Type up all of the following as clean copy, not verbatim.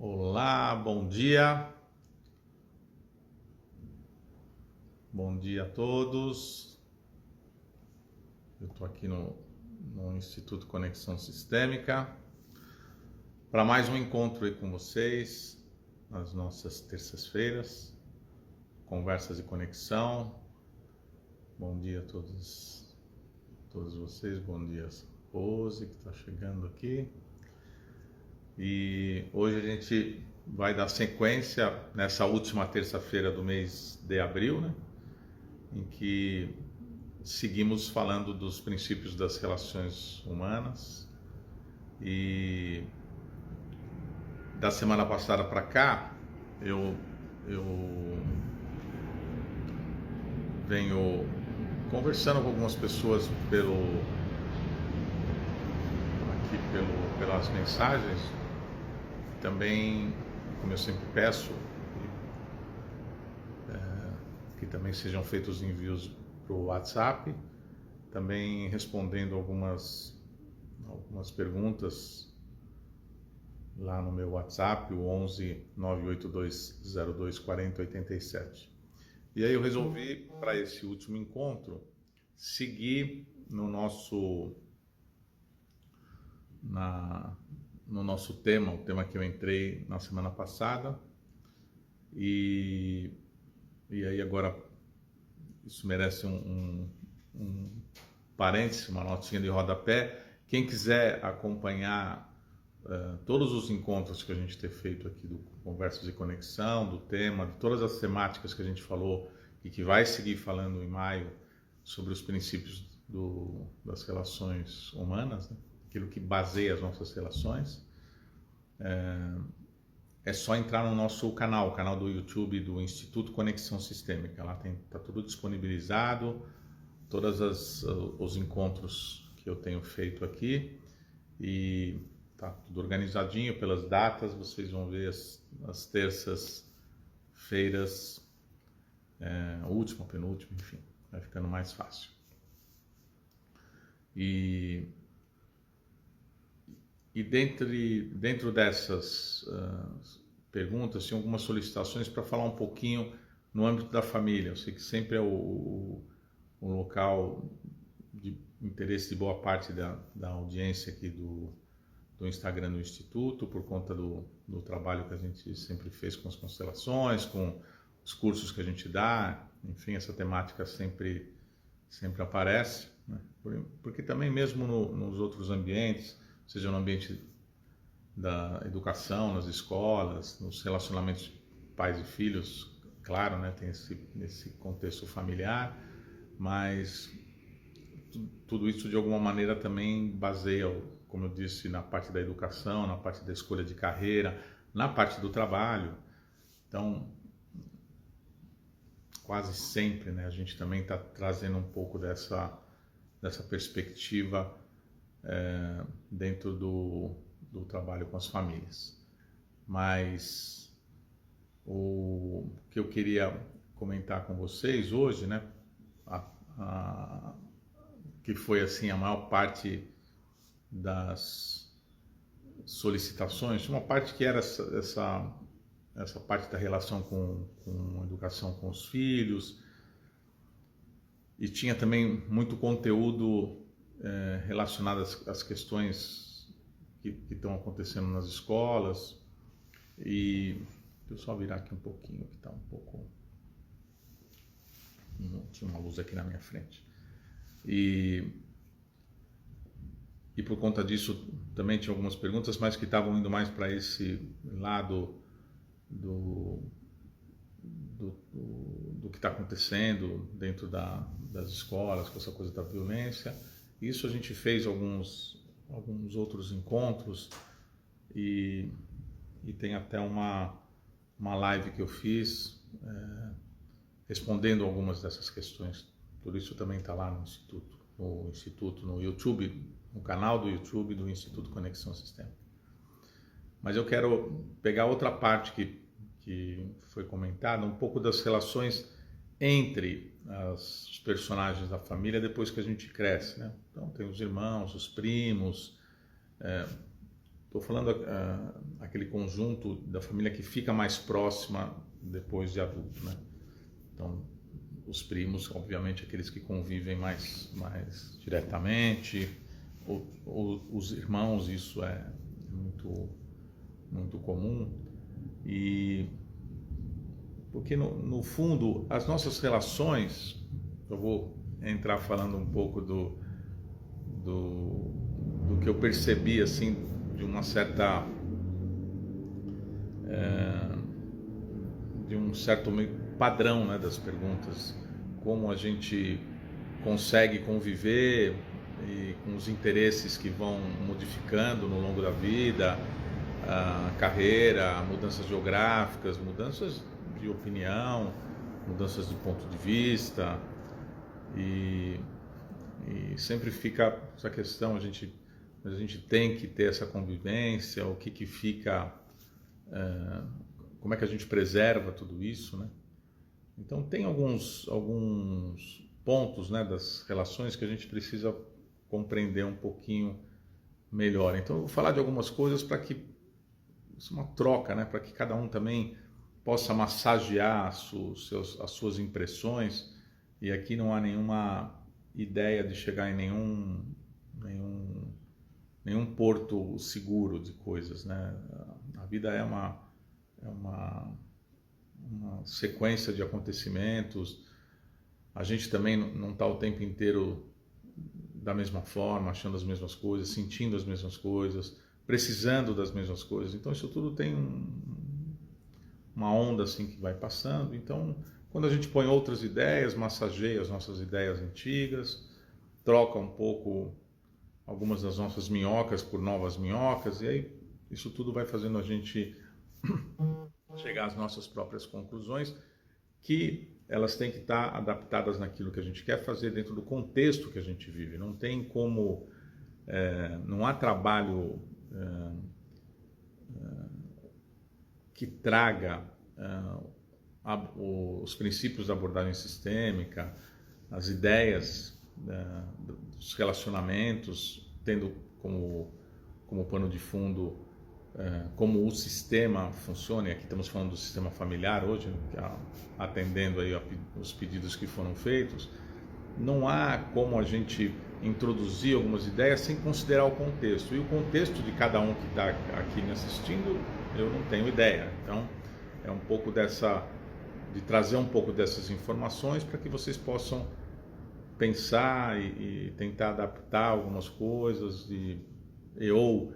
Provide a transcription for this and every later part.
Olá, bom dia. Bom dia a todos. Eu estou aqui no Instituto Conexão Sistêmica para mais um encontro aí com vocês nas nossas terças-feiras, conversas e conexão. Bom dia a todos vocês. Bom dia, Rose, que está chegando aqui. E hoje a gente vai dar sequência nessa última terça-feira do mês de abril, né? Em que seguimos falando dos princípios das relações humanas. E da semana passada para cá, eu venho conversando com algumas pessoas pelas mensagens. Também, como eu sempre peço, que também sejam feitos envios para o WhatsApp, também respondendo algumas perguntas lá no meu WhatsApp, o 11 98202 4087. E aí eu resolvi, para esse último encontro, seguir no nosso tema, o tema que eu entrei na semana passada, e aí agora isso merece um parênteses, uma notinha de rodapé. Quem quiser acompanhar todos os encontros que a gente tem feito aqui do Conversas de Conexão, do tema, de todas as temáticas que a gente falou e que vai seguir falando em maio sobre os princípios das relações humanas, né? Aquilo que baseia as nossas relações, é só entrar no nosso canal, o canal do YouTube do Instituto Conexão Sistêmica. Lá está tudo disponibilizado, todos os encontros que eu tenho feito aqui, e está tudo organizadinho pelas datas. Vocês vão ver as terças-feiras, última, penúltima, enfim, vai ficando mais fácil. E dentro dessas perguntas, tinha algumas solicitações para falar um pouquinho no âmbito da família. Eu sei que sempre é o local de interesse de boa parte da audiência aqui do Instagram do Instituto, por conta do trabalho que a gente sempre fez com as constelações, com os cursos que a gente dá, enfim, essa temática sempre aparece, né? Porque também mesmo nos outros ambientes, seja no ambiente da educação, nas escolas, nos relacionamentos pais e filhos, claro, né, tem esse contexto familiar, mas tudo isso de alguma maneira também baseia, como eu disse, na parte da educação, na parte da escolha de carreira, na parte do trabalho. Então, quase sempre, né, a gente também está trazendo um pouco dessa perspectiva dentro do trabalho com as famílias. Mas o que eu queria comentar com vocês hoje, né, que foi assim a maior parte das solicitações, uma parte que era essa parte da relação com a educação com os filhos, e tinha também muito conteúdo relacionado às questões que estão acontecendo nas escolas. E deixa eu só virar aqui um pouquinho, que está um pouco... Tinha uma luz aqui na minha frente. E por conta disso também tinha algumas perguntas, mas que estavam indo mais para esse lado do que está acontecendo dentro das escolas, com essa coisa da violência. Isso a gente fez alguns outros encontros, e tem até uma live que eu fiz respondendo algumas dessas questões. Tudo isso também está lá no Instituto, no YouTube, no canal do YouTube do Instituto Conexão Sistêmica. Mas eu quero pegar outra parte que foi comentada, um pouco das relações entre os personagens da família depois que a gente cresce, né? Então tem os irmãos, os primos, estou falando aquele conjunto da família que fica mais próxima depois de adulto, né? Então, os primos, obviamente, aqueles que convivem mais diretamente, os irmãos, isso é muito, muito comum. E porque no fundo as nossas relações, eu vou entrar falando um pouco do que eu percebi assim de uma certa de um certo padrão, né, das perguntas, como a gente consegue conviver e com os interesses que vão modificando no longo da vida, a carreira, mudanças geográficas, mudanças de opinião, mudanças de ponto de vista, e sempre fica essa questão, a gente tem que ter essa convivência, o que fica, como é que a gente preserva tudo isso, né? Então tem alguns pontos, né, das relações que a gente precisa compreender um pouquinho melhor. Então eu vou falar de algumas coisas para que isso é uma troca, né, para que cada um também possa massagear as suas impressões, e aqui não há nenhuma ideia de chegar em nenhum porto seguro de coisas, né? A vida é uma sequência de acontecimentos. A gente também não está o tempo inteiro da mesma forma, achando as mesmas coisas, sentindo as mesmas coisas, precisando das mesmas coisas. Então isso tudo tem uma onda assim que vai passando. Então, quando a gente põe outras ideias, massageia as nossas ideias antigas, troca um pouco algumas das nossas minhocas por novas minhocas, e aí isso tudo vai fazendo a gente chegar às nossas próprias conclusões, que elas têm que estar adaptadas naquilo que a gente quer fazer dentro do contexto que a gente vive. Não tem como, não há trabalho que traga os princípios da abordagem sistêmica, as ideias dos relacionamentos, tendo como pano de fundo como o sistema funciona. E aqui estamos falando do sistema familiar hoje, atendendo aí os pedidos que foram feitos. Não há como a gente introduzir algumas ideias sem considerar o contexto. E o contexto de cada um que está aqui me assistindo, eu não tenho ideia. Então, é um pouco de trazer um pouco dessas informações para que vocês possam pensar e tentar adaptar algumas coisas ou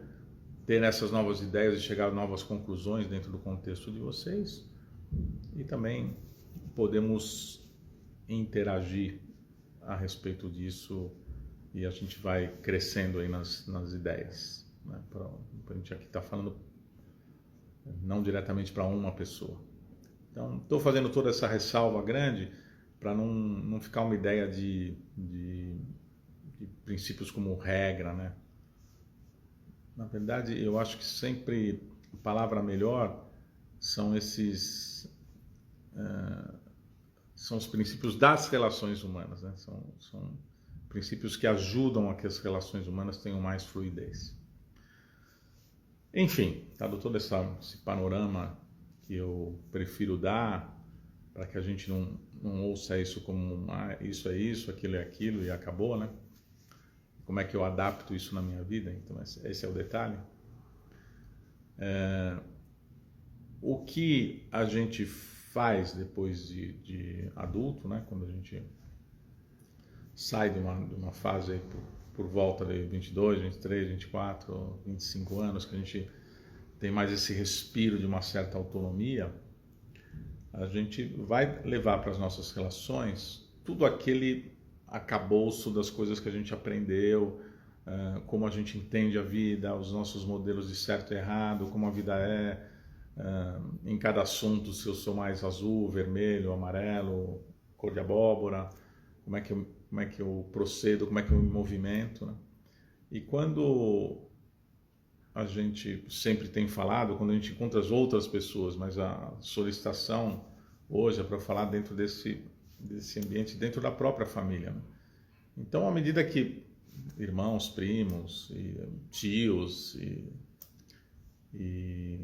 ter essas novas ideias e chegar a novas conclusões dentro do contexto de vocês. E também podemos interagir a respeito disso, e a gente vai crescendo aí nas ideias, né? A gente aqui está falando não diretamente para uma pessoa. Então, estou fazendo toda essa ressalva grande para não ficar uma ideia de princípios como regra, né? Na verdade, eu acho que sempre a palavra melhor são são os princípios das relações humanas, né? São princípios que ajudam a que as relações humanas tenham mais fluidez. Enfim, dado todo esse panorama que eu prefiro dar, para que a gente não ouça isso como isso é isso, aquilo é aquilo e acabou, né? Como é que eu adapto isso na minha vida? Então esse é o detalhe. O que a gente faz depois de adulto, né? Quando a gente sai de uma fase aí por volta de 22, 23, 24, 25 anos, que a gente tem mais esse respiro de uma certa autonomia, a gente vai levar para as nossas relações tudo aquele arcabouço das coisas que a gente aprendeu, como a gente entende a vida, os nossos modelos de certo e errado, como a vida é, em cada assunto, se eu sou mais azul, vermelho, amarelo, cor de abóbora, como é que eu procedo, como é que eu me movimento, né? E quando a gente sempre tem falado, quando a gente encontra as outras pessoas, mas a solicitação hoje é para falar dentro desse ambiente, dentro da própria família, né? Então, à medida que irmãos, primos, tios, e,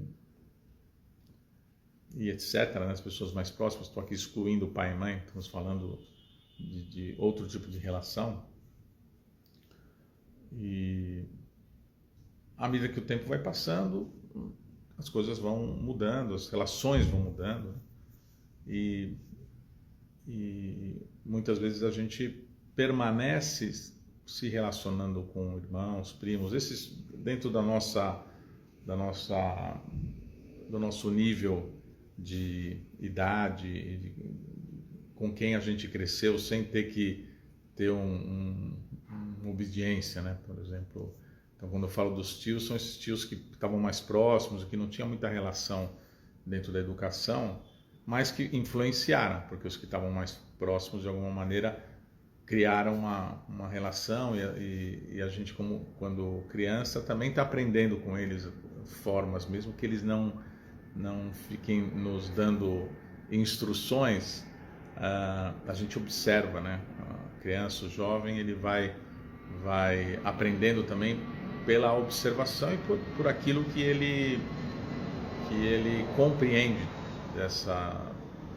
e etc., né? As pessoas mais próximas. Estou aqui excluindo o pai e mãe, estamos falando de outro tipo de relação. E à medida que o tempo vai passando, as coisas vão mudando, as relações vão mudando, né? E muitas vezes a gente permanece se relacionando com irmãos, primos, esses dentro do nosso nível de idade, com quem a gente cresceu, sem ter que ter uma obediência, né? Por exemplo, então quando eu falo dos tios, são esses tios que estavam mais próximos, que não tinham muita relação dentro da educação, mas que influenciaram, porque os que estavam mais próximos de alguma maneira criaram uma relação e a gente, como quando criança, também está aprendendo com eles formas, mesmo que eles não fiquem nos dando instruções, a gente observa, né? A criança, o jovem, ele vai aprendendo também pela observação e por aquilo que ele compreende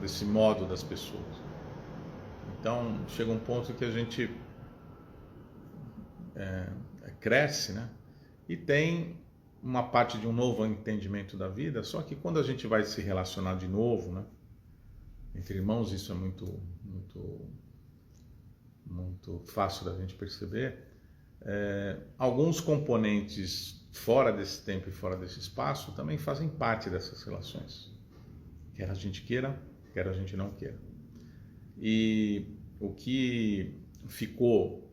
desse modo das pessoas. Então chega um ponto que a gente cresce, né? E tem uma parte de um novo entendimento da vida, só que quando a gente vai se relacionar de novo, né? Entre irmãos, isso é muito fácil da gente perceber. Alguns componentes fora desse tempo e fora desse espaço também fazem parte dessas relações, quer a gente queira, quer a gente não queira. E o que ficou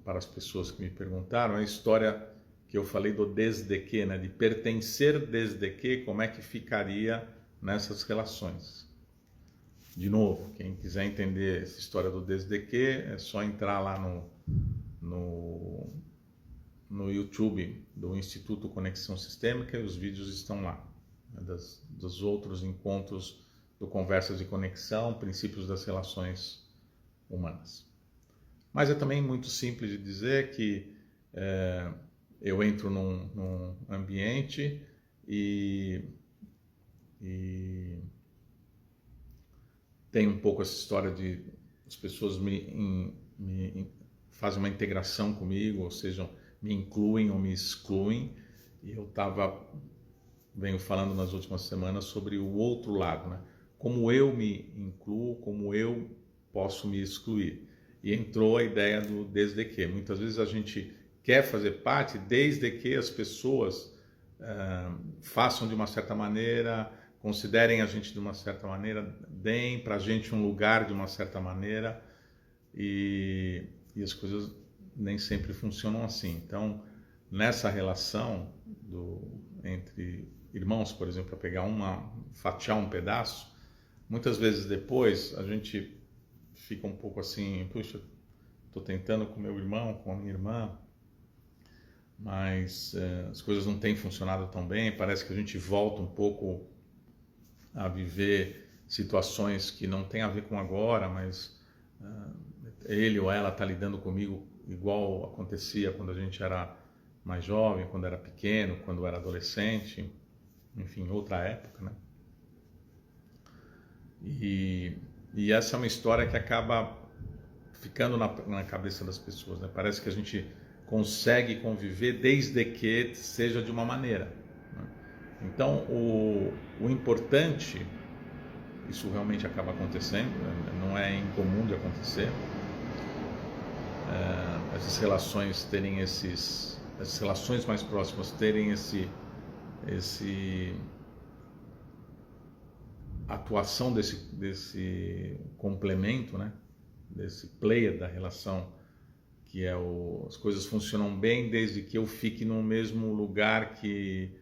para as pessoas que me perguntaram é a história que eu falei do desde que, né? De pertencer desde que, como é que ficaria nessas relações. De novo, quem quiser entender essa história do desde que, é só entrar lá no YouTube do Instituto Conexão Sistêmica e os vídeos estão lá, né? Dos outros encontros do Conversas de Conexão, Princípios das Relações Humanas. Mas é também muito simples de dizer que eu entro num ambiente e tem um pouco essa história de as pessoas me fazem uma integração comigo, ou seja, me incluem ou me excluem, e eu venho falando nas últimas semanas sobre o outro lado, né? Como eu me incluo, como eu posso me excluir. E entrou a ideia do desde que. Muitas vezes a gente quer fazer parte desde que as pessoas façam de uma certa maneira, considerem a gente de uma certa maneira, deem para a gente um lugar de uma certa maneira, e as coisas nem sempre funcionam assim. Então, nessa relação entre irmãos, por exemplo, para pegar fatiar um pedaço, muitas vezes depois a gente fica um pouco assim, puxa, estou tentando com meu irmão, com a minha irmã, mas as coisas não têm funcionado tão bem, parece que a gente volta um pouco a viver situações que não tem a ver com agora, mas ele ou ela está lidando comigo igual acontecia quando a gente era mais jovem, quando era pequeno, quando era adolescente, enfim, outra época, né? E essa é uma história que acaba ficando na cabeça das pessoas, né? Parece que a gente consegue conviver desde que seja de uma maneira, né? Então, o importante, isso realmente acaba acontecendo, não é incomum de acontecer, essas relações terem essas relações mais próximas terem esse atuação desse complemento, né? Desse player da relação, que é as coisas funcionam bem desde que eu fique no mesmo lugar que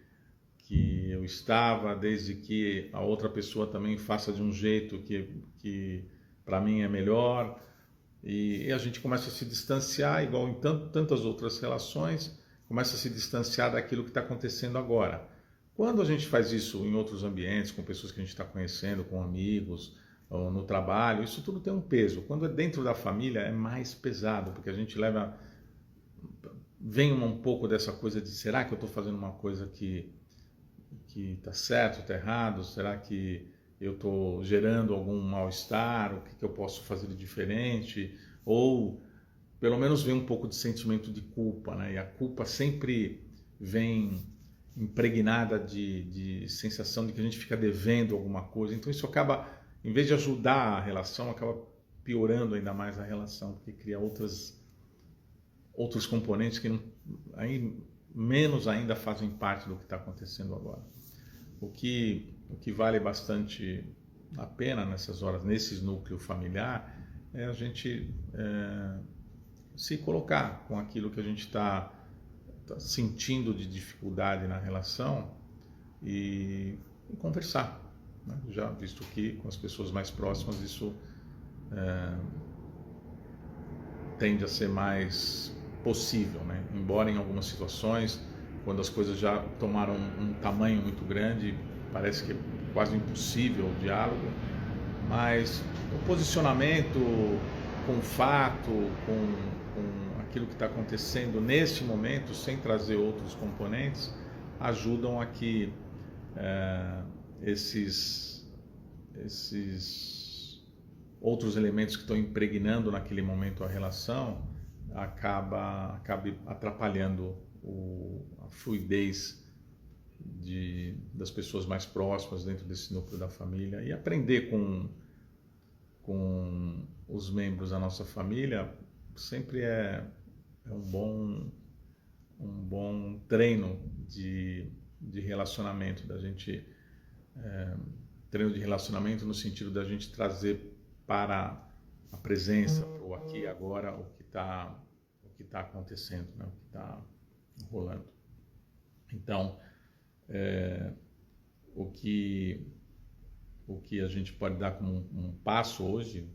eu estava, desde que a outra pessoa também faça de um jeito que para mim é melhor, e a gente começa a se distanciar, igual em tantas outras relações, começa a se distanciar daquilo que está acontecendo agora. Quando a gente faz isso em outros ambientes, com pessoas que a gente está conhecendo, com amigos, ou no trabalho, isso tudo tem um peso. Quando é dentro da família é mais pesado, porque a gente leva vem um pouco dessa coisa de será que eu estou fazendo uma coisa que está certo, está errado? Será que eu estou gerando algum mal-estar? O que eu posso fazer de diferente? Ou pelo menos vem um pouco de sentimento de culpa, né? E a culpa sempre vem impregnada de sensação de que a gente fica devendo alguma coisa. Então isso acaba, em vez de ajudar a relação, acaba piorando ainda mais a relação, porque cria outros componentes que não, aí menos ainda fazem parte do que está acontecendo agora. O que vale bastante a pena nessas horas, nesse núcleo familiar, é a gente se colocar com aquilo que a gente está sentindo de dificuldade na relação e conversar, né? Já visto que com as pessoas mais próximas isso tende a ser mais possível, né? Embora em algumas situações, quando as coisas já tomaram um tamanho muito grande, parece que é quase impossível o diálogo, mas o posicionamento com o fato, com aquilo que está acontecendo neste momento, sem trazer outros componentes, ajudam a que esses outros elementos que estão impregnando naquele momento a relação acabe atrapalhando a fluidez das pessoas mais próximas dentro desse núcleo da família. E aprender com os membros da nossa família sempre é um bom treino de relacionamento, da gente treino de relacionamento no sentido da gente trazer para a presença, para o aqui e agora, o que está acontecendo, né? O que está rolando. Então, o que a gente pode dar como um passo hoje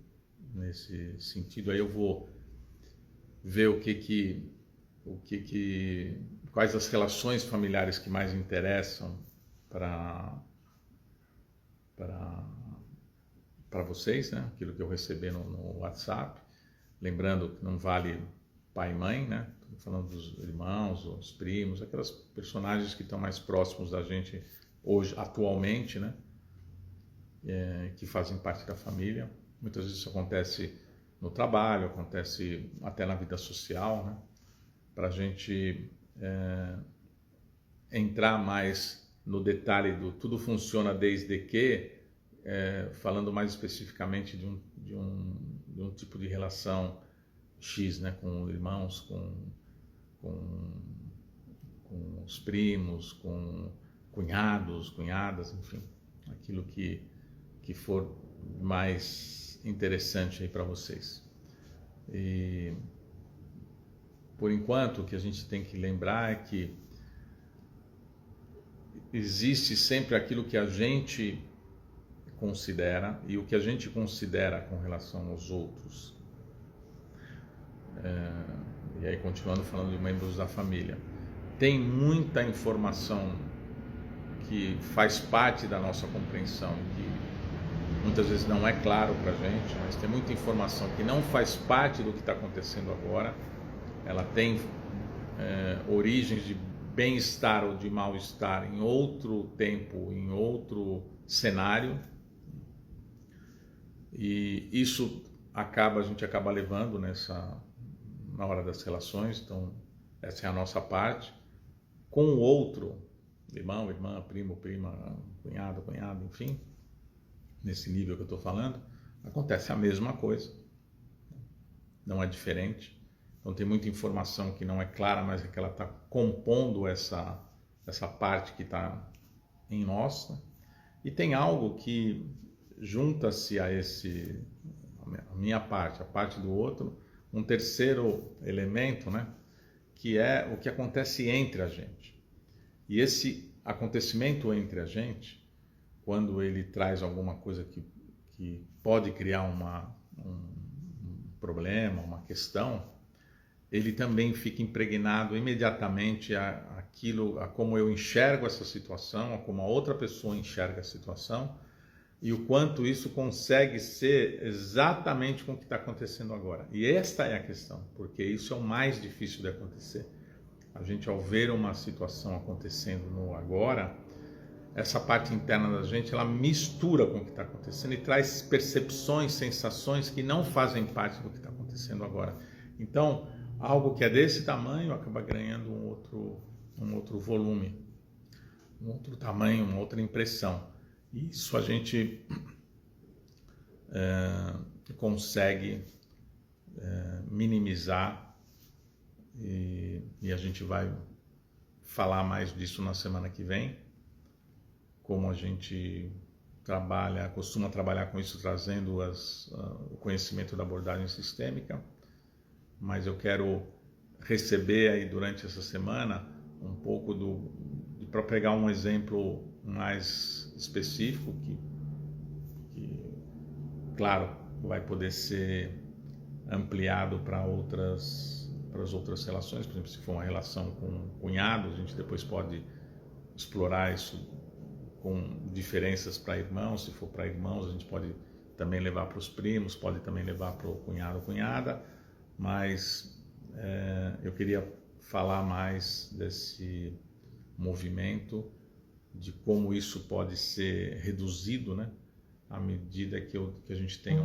nesse sentido, aí eu vou ver quais as relações familiares que mais interessam para vocês, né? Aquilo que eu recebi no WhatsApp, lembrando que não vale pai e mãe, né? Estou falando dos irmãos, os primos, aquelas personagens que estão mais próximos da gente hoje, atualmente, né? Que fazem parte da família. Muitas vezes isso acontece no trabalho, acontece até na vida social, né? Para a gente entrar mais no detalhe do tudo funciona desde que, falando mais especificamente de um tipo de relação X, né? Com irmãos, com os primos, com cunhados, cunhadas, enfim, aquilo que for mais interessante aí para vocês. E por enquanto o que a gente tem que lembrar é que existe sempre aquilo que a gente considera e o que a gente considera com relação aos outros. E aí, continuando falando de membros da família, tem muita informação que faz parte da nossa compreensão, que muitas vezes não é claro para a gente, mas tem muita informação que não faz parte do que está acontecendo agora. Ela tem origens de bem-estar ou de mal-estar em outro tempo, em outro cenário, e isso a gente acaba levando na hora das relações. Então essa é a nossa parte. Com o outro, irmão, irmã, primo, prima, cunhado, cunhada, enfim, nesse nível que eu estou falando, acontece a mesma coisa, não é diferente. Então tem muita informação que não é clara, mas é que ela está compondo essa parte que está em nós, né? E tem algo que junta-se a minha parte, a parte do outro, um terceiro elemento, né? Que é o que acontece entre a gente. E esse acontecimento entre a gente, quando ele traz alguma coisa que pode criar um problema, uma questão, ele também fica impregnado imediatamente a como eu enxergo essa situação, a como a outra pessoa enxerga a situação, e o quanto isso consegue ser exatamente com o que está acontecendo agora. E esta é a questão, porque isso é o mais difícil de acontecer. A gente, ao ver uma situação acontecendo no agora, essa parte interna da gente, ela mistura com o que está acontecendo e traz percepções, sensações que não fazem parte do que está acontecendo agora. Então, algo que é desse tamanho acaba ganhando um outro volume, um outro tamanho, uma outra impressão. Isso a gente consegue minimizar e a gente vai falar mais disso na semana que vem, como a gente costuma trabalhar com isso, trazendo o conhecimento da abordagem sistêmica, mas eu quero receber aí durante essa semana um pouco para pegar um exemplo mais específico que, claro, vai poder ser ampliado para as outras relações. Por exemplo, se for uma relação com cunhados, a gente depois pode explorar isso com diferenças para irmãos. Se for para irmãos, a gente pode também levar para os primos, pode também levar para o cunhado ou cunhada, mas eu queria falar mais desse movimento, de como isso pode ser reduzido, né, à medida que a gente tem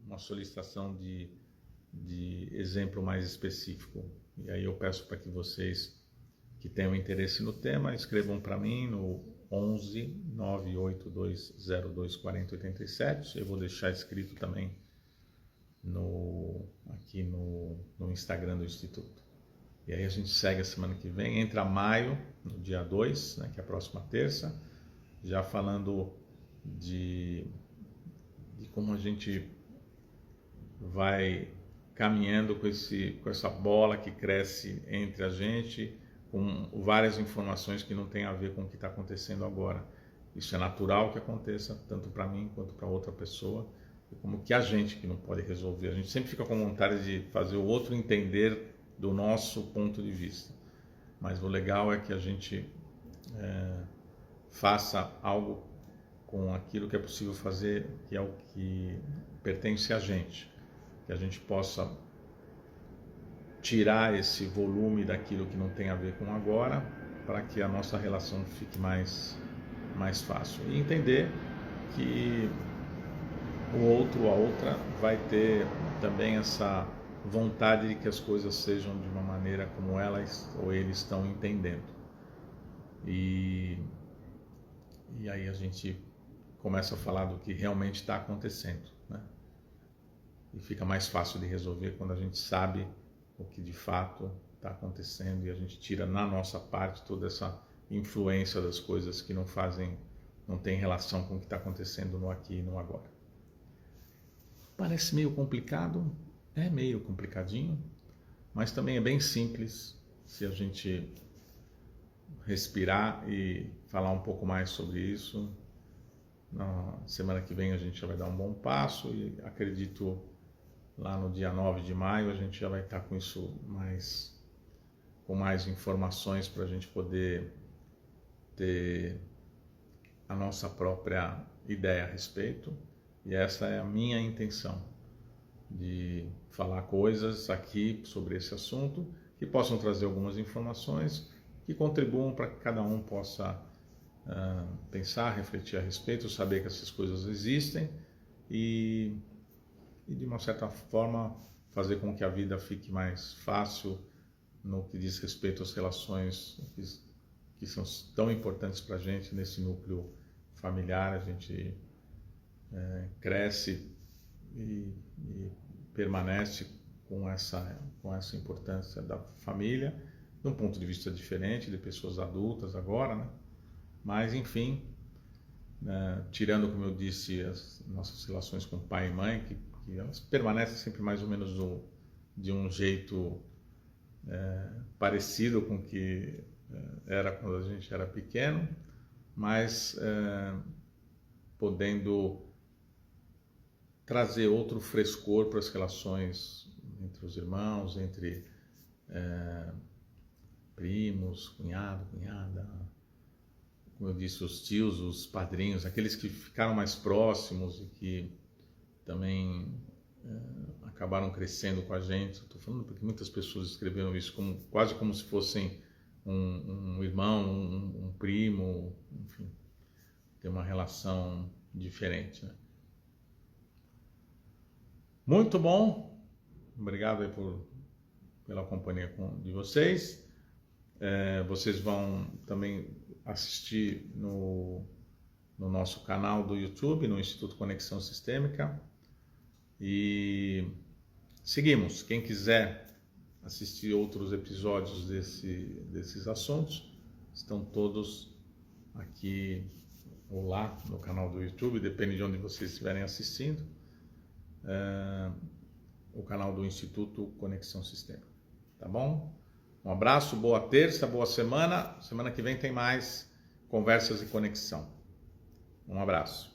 uma solicitação de exemplo mais específico. E aí eu peço para que vocês que tenham interesse no tema escrevam para mim no 11 98202 4087. Eu vou deixar escrito também aqui no Instagram do Instituto. E aí a gente segue a semana que vem, entra maio, no dia 2, né, que é a próxima terça, já falando de como a gente vai caminhando com essa bola que cresce entre a gente, com várias informações que não tem a ver com o que está acontecendo agora. Isso é natural que aconteça, tanto para mim quanto para outra pessoa, como que a gente que não pode resolver. A gente sempre fica com vontade de fazer o outro entender do nosso ponto de vista, mas o legal é que a gente faça algo com aquilo que é possível fazer, que é o que pertence a gente, que a gente possa tirar esse volume daquilo que não tem a ver com agora, para que a nossa relação fique mais fácil, e entender que o outro, a outra, vai ter também essa vontade de que as coisas sejam de uma maneira como elas ou eles estão entendendo. E aí a gente começa a falar do que realmente está acontecendo, né? E fica mais fácil de resolver quando a gente sabe o que de fato está acontecendo e a gente tira na nossa parte toda essa influência das coisas que não tem relação com o que está acontecendo no aqui e no agora. Parece meio complicado, é meio complicadinho, mas também é bem simples se a gente respirar e falar um pouco mais sobre isso. Na semana que vem a gente já vai dar um bom passo e acredito lá no dia 9 de maio a gente já vai estar com isso com mais informações para a gente poder ter a nossa própria ideia a respeito. E essa é a minha intenção, de falar coisas aqui sobre esse assunto que possam trazer algumas informações que contribuam para que cada um possa pensar, refletir a respeito, saber que essas coisas existem e de uma certa forma fazer com que a vida fique mais fácil no que diz respeito às relações que são tão importantes para a gente nesse núcleo familiar. A gente cresce e permanece com essa importância da família, de um ponto de vista diferente, de pessoas adultas agora, né? Mas, enfim, tirando, como eu disse, as nossas relações com pai e mãe, que elas permanecem sempre mais ou menos de um jeito parecido com o que era quando a gente era pequeno, mas podendo trazer outro frescor para as relações entre os irmãos, entre primos, cunhado, cunhada, como eu disse, os tios, os padrinhos, aqueles que ficaram mais próximos e que também acabaram crescendo com a gente. Estou falando porque muitas pessoas escreveram isso quase como se fossem um irmão, um primo, enfim, tem uma relação diferente, né? Muito bom, obrigado aí pela companhia de vocês. Vocês vão também assistir no nosso canal do YouTube, no Instituto Conexão Sistêmica. E seguimos. Quem quiser assistir outros episódios desses assuntos, estão todos aqui ou lá no canal do YouTube, depende de onde vocês estiverem assistindo, o canal do Instituto Conexão Sistêmica. Tá bom? Um abraço, boa terça, boa semana. Semana que vem tem mais conversas e conexão. Um abraço.